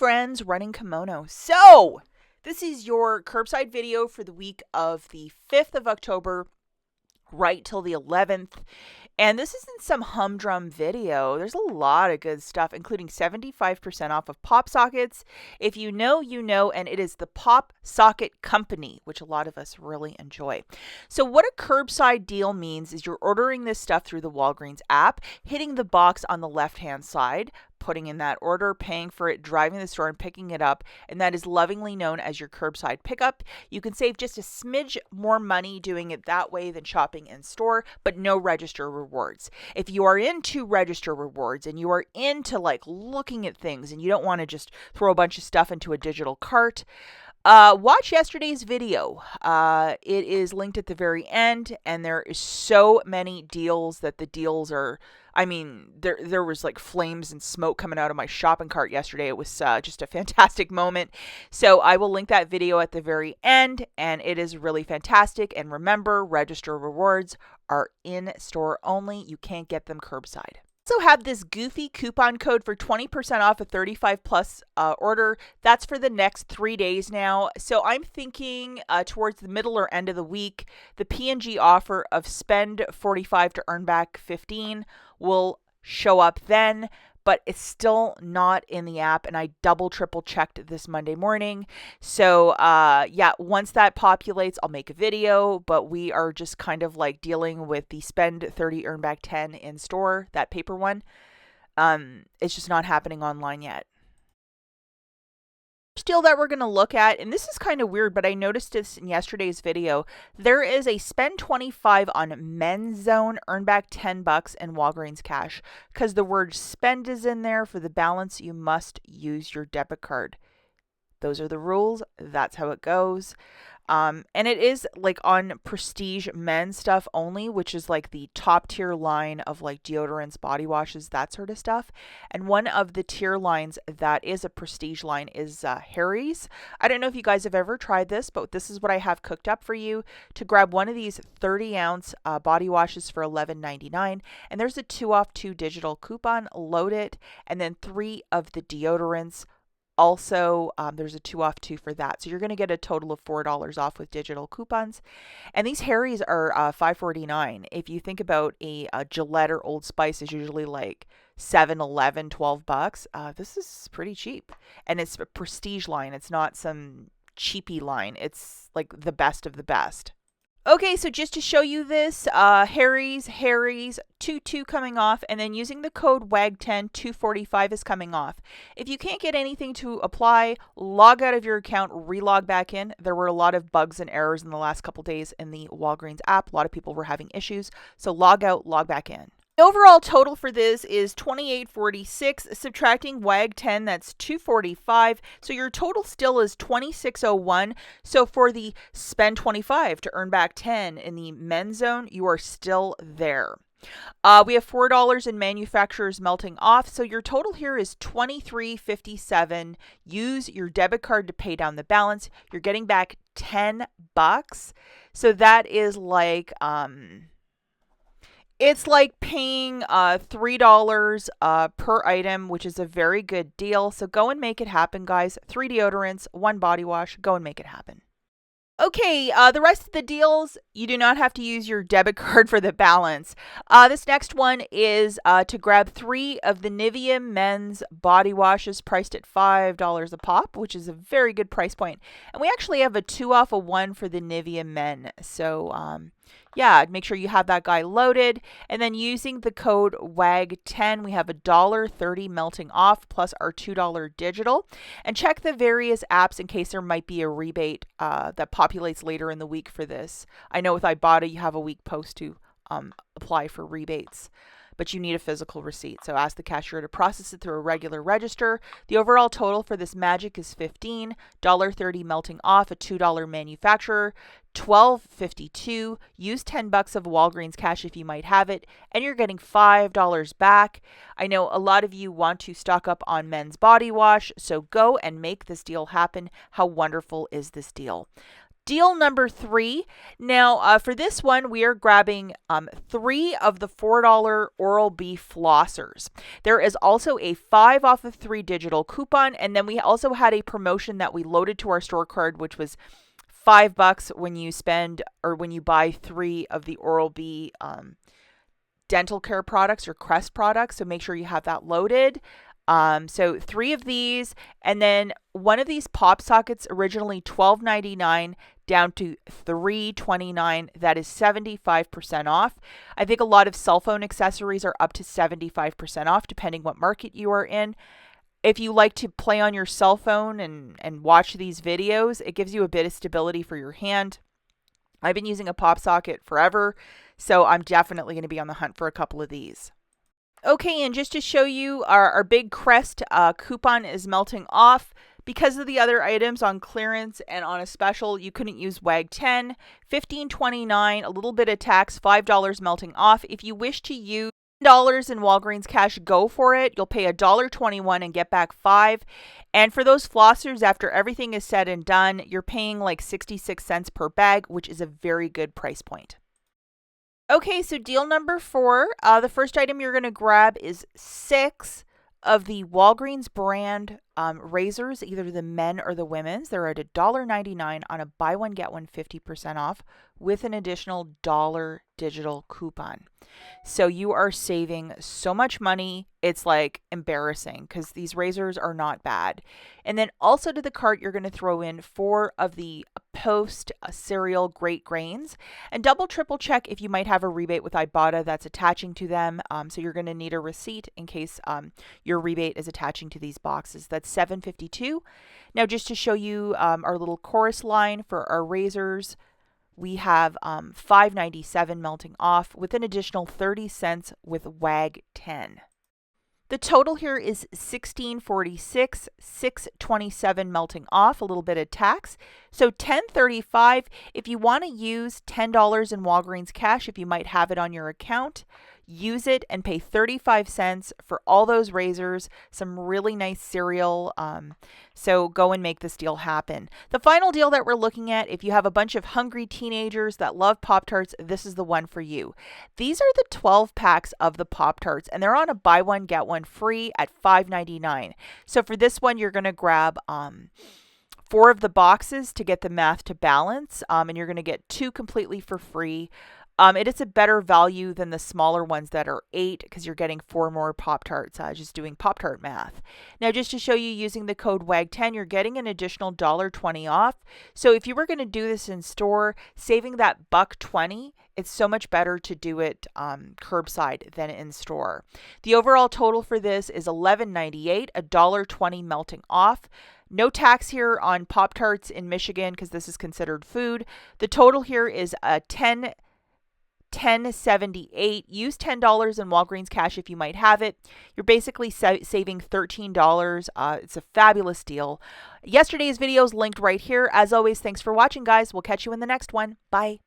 friends, Running Kimono. So, this is your curbside video for the week of the 5th of October, right till the 11th. And this isn't some humdrum video. There's a lot of good stuff, including 75% off of POPSOCKETS. If you know, you know, and it is the POPSOCKET company, which a lot of us really enjoy. So what a curbside deal means is you're ordering this stuff through the Walgreens app, hitting the box on the left-hand side, putting in that order, paying for it, driving to the store and picking it up, and that is lovingly known as your curbside pickup. You can save just a smidge more money doing it that way than shopping in store, but no register rewards. If you are into register rewards and you are into like looking at things and you don't want to just throw a bunch of stuff into a digital cart, watch yesterday's video. It is linked at the very end, and there is so many deals that the deals are, there was like flames and smoke coming out of my shopping cart yesterday. It was just a fantastic moment. So I will link that video at the very end, and it is really fantastic. And remember, register rewards are in store only. You can't get them curbside. Also have this goofy coupon code for 20% off a 35 plus order. That's for the next 3 days now. So I'm thinking towards the middle or end of the week, the P&G offer of spend 45 to earn back 15 will show up then, but it's still not in the app, and I triple checked this Monday morning. So once that populates, I'll make a video, but we are just kind of like dealing with the spend 30, earn back 10 in store, that paper one. It's just not happening online yet. Deal that we're going to look at, and this is kind of weird, but I noticed this in yesterday's video. There is a spend 25 on men's zone, earn back $10 in Walgreens cash, because the word spend is in there. For the balance, you must use your debit card. Those are the rules. That's how it goes. And it is like on prestige men's stuff only, which is like the top tier line of like deodorants, body washes, that sort of stuff. And one of the tier lines that is a prestige line is Harry's. I don't know if you guys have ever tried this, but this is what I have cooked up for you. To grab one of these 30-ounce body washes for $11.99, and there's a 2 off 2 digital coupon. Load it, and then 3 of the deodorants. Also, there's a 2 off 2 for that. So you're going to get a total of $4 off with digital coupons. And these Harry's are $5.49. If you think about a Gillette or Old Spice is usually like $7, $11, $12. This is pretty cheap. And it's a prestige line. It's not some cheapy line. It's like the best of the best. Okay, so just to show you this, Harry's 2 coming off, and then using the code WAG10, 245 is coming off. If you can't get anything to apply, log out of your account, relog back in. There were a lot of bugs and errors in the last couple days in the Walgreens app. A lot of people were having issues, so log out, log back in. The overall total for this is $28.46, subtracting WAG 10, that's $2.45. So your total still is $26.01. So for the spend 25 to earn back 10 in the men's zone, you are still there. We have $4 in manufacturers melting off. So your total here is $23.57. Use your debit card to pay down the balance. You're getting back $10. So that is like, it's like paying $3 per item, which is a very good deal. So go and make it happen, guys. 3 deodorants, 1 body wash. Go and make it happen. Okay, the rest of the deals, you do not have to use your debit card for the balance. This next one is to grab 3 of the Nivea men's body washes priced at $5 a pop, which is a very good price point. And we actually have a 2 off of 1 for the Nivea men. So, yeah, make sure you have that guy loaded. And then using the code WAG10, we have $1.30 melting off plus our $2 digital. And check the various apps in case there might be a rebate that populates later in the week for this. I know with IBOTTA, you have a week post to apply for rebates, but you need a physical receipt. So ask the cashier to process it through a regular register. The overall total for this magic is $15, $1.30 melting off, a $2 manufacturer, $12.52. Use $10 of Walgreens cash if you might have it, and you're getting $5 back. I know a lot of you want to stock up on men's body wash, so go and make this deal happen. How wonderful is this deal? Deal number 3. Now, for this one, we are grabbing 3 of the $4 Oral-B flossers. There is also a 5 off of 3 digital coupon, and then we also had a promotion that we loaded to our store card, which was $5 when you spend or when you buy 3 of the Oral-B dental care products or Crest products. So make sure you have that loaded. So 3 of these, and then one of these pop sockets, originally $12.99 down to $3.29. That is 75% off. I think a lot of cell phone accessories are up to 75% off, depending what market you are in. If you like to play on your cell phone and watch these videos, it gives you a bit of stability for your hand. I've been using a pop socket forever, so I'm definitely going to be on the hunt for a couple of these. Okay, and just to show you, our big Crest coupon is melting off. Because of the other items on clearance and on a special, you couldn't use WAG 10, $15.29, a little bit of tax, $5 melting off. If you wish to use $10 in Walgreens cash, go for it. You'll pay $1.21 and get back $5. And for those flossers, after everything is said and done, you're paying like 66 cents per bag, which is a very good price point. Okay, so deal number 4, the first item you're going to grab is 6 of the Walgreens brand razors, either the men or the women's. They're at $1.99 on a buy one, get one 50% off with an additional $1 digital coupon. So you are saving so much money. It's like embarrassing because these razors are not bad. And then also to the cart, you're going to throw in 4 of the Post cereal Great Grains, and double triple check if you might have a rebate with IBOTTA that's attaching to them. So you're going to need a receipt in case your rebate is attaching to these boxes. That's $7.52. Now, just to show you our little chorus line for our razors, we have $5.97 melting off with an additional 30 cents with WAG 10. The total here is $16.46, $6.27 melting off, a little bit of tax. So $10.35. If you want to use $10 in Walgreens cash, if you might have it on your account, use it and pay 35 cents for all those razors, some really nice cereal. So go and make this deal happen. The final deal that we're looking at, if you have a bunch of hungry teenagers that love Pop-Tarts, this is the one for you. These are the 12 packs of the Pop-Tarts, and they're on a buy one, get one free at $5.99. So for this one, you're going to grab 4 of the boxes to get the math to balance, and you're going to get 2 completely for free. It is a better value than the smaller ones that are 8 because you're getting 4 more Pop-Tarts, just doing Pop-Tart math. Now, just to show you using the code WAG10, you're getting an additional $1.20 off. So if you were going to do this in store, saving that $1.20, it's so much better to do it curbside than in store. The overall total for this is $11.98, $1.20 melting off. No tax here on Pop-Tarts in Michigan because this is considered food. The total here is $10.78. Use $10 in Walgreens cash if you might have it. You're basically saving $13. It's a fabulous deal. Yesterday's video is linked right here. As always, thanks for watching, guys. We'll catch you in the next one. Bye.